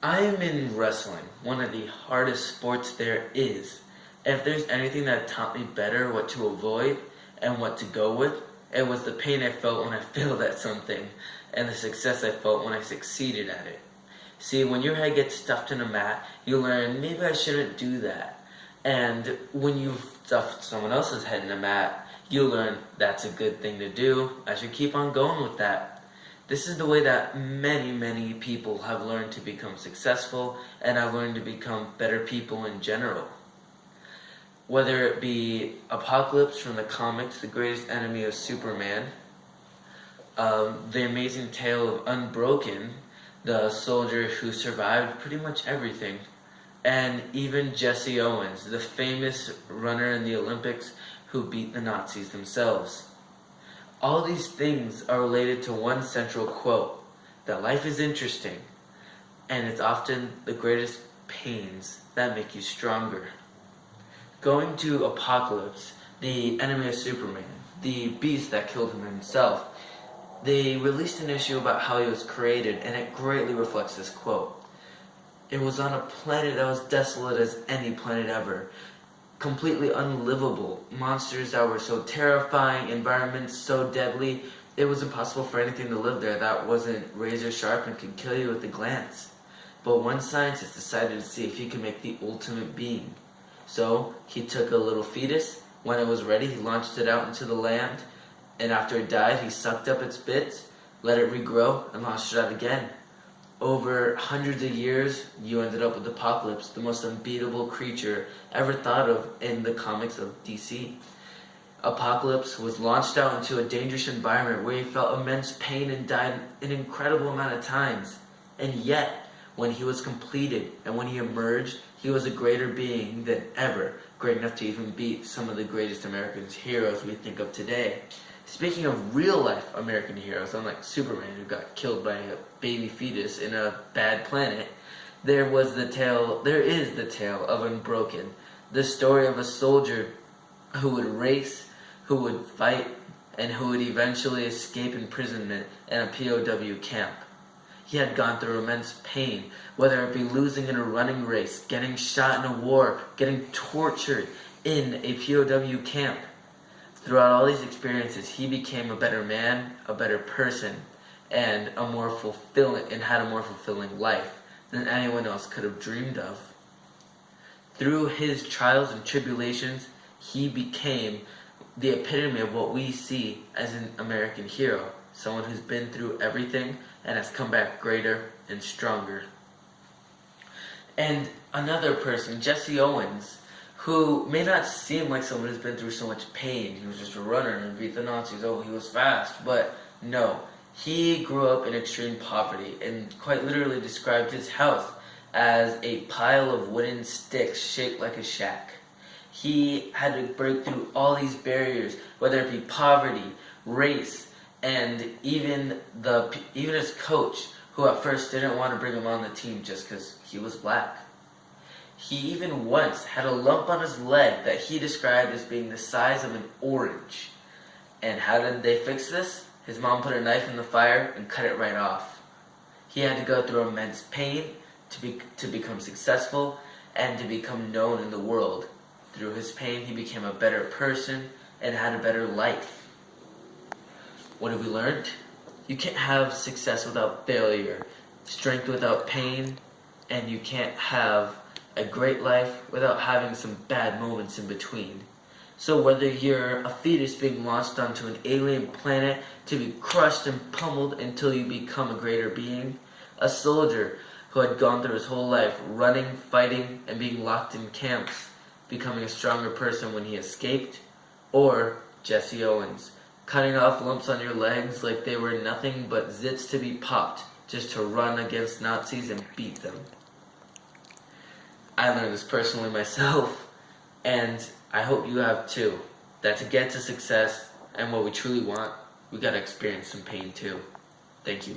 I am in wrestling, one of the hardest sports there is. If there's anything that taught me better what to avoid and what to go with, it was the pain I felt when I failed at something and the success I felt when I succeeded at it. See, when your head gets stuffed in a mat, you learn, maybe I shouldn't do that. And when you've stuffed someone else's head in a mat, you learn that's a good thing to do. I should keep on going with that. This is the way that many people have learned to become successful and have learned to become better people in general. Whether it be Apocalypse from the comics, the greatest enemy of Superman, the amazing tale of Unbroken, the soldier who survived pretty much everything, and even Jesse Owens, the famous runner in the Olympics who beat the Nazis themselves. All these things are related to one central quote, that life is interesting, and it's often the greatest pains that make you stronger. Going to Apocalypse, the enemy of Superman, the beast that killed him himself, they released an issue about how he was created, and it greatly reflects this quote. It was on a planet that was desolate as any planet ever, completely unlivable, monsters that were so terrifying, environments so deadly, it was impossible for anything to live there that wasn't razor sharp and could kill you with a glance. But one scientist decided to see if he could make the ultimate being. So he took a little fetus. When it was ready, he launched it out into the land, and after it died, he sucked up its bits, let it regrow, and launched it out again. Over hundreds of years, you ended up with Apocalypse, the most unbeatable creature ever thought of in the comics of DC. Apocalypse was launched out into a dangerous environment where he felt immense pain and died an incredible amount of times. And yet, when he was completed and when he emerged, he was a greater being than ever, great enough to even beat some of the greatest American heroes we think of today. Speaking of real-life American heroes, unlike Superman, who got killed by a baby fetus in a bad planet, there is the tale of Unbroken, the story of a soldier who would race, who would fight, and who would eventually escape imprisonment in a POW camp. He had gone through immense pain, whether it be losing in a running race, getting shot in a war, getting tortured in a POW camp. Throughout all these experiences, he became a better man, a better person, and had a more fulfilling life than anyone else could have dreamed of. Through his trials and tribulations, he became the epitome of what we see as an American hero, someone who's been through everything and has come back greater and stronger. And another person, Jesse Owens, who may not seem like someone who's been through so much pain. He was just a runner and beat the Nazis. Oh, he was fast. But no, he grew up in extreme poverty and quite literally described his house as a pile of wooden sticks shaped like a shack. He had to break through all these barriers, whether it be poverty, race, and even his coach, who at first didn't want to bring him on the team just because he was black. He even once had a lump on his leg that he described as being the size of an orange. And how did they fix this? His mom put a knife in the fire and cut it right off. He had to go through immense pain to become successful and to become known in the world. Through his pain, he became a better person and had a better life. What have we learned? You can't have success without failure, strength without pain, and you can't have a great life without having some bad moments in between. So whether you're a fetus being launched onto an alien planet to be crushed and pummeled until you become a greater being, a soldier who had gone through his whole life running, fighting, and being locked in camps, becoming a stronger person when he escaped, or Jesse Owens, cutting off lumps on your legs like they were nothing but zits to be popped just to run against Nazis and beat them. I learned this personally myself, and I hope you have too, that to get to success and what we truly want, we gotta experience some pain too. Thank you.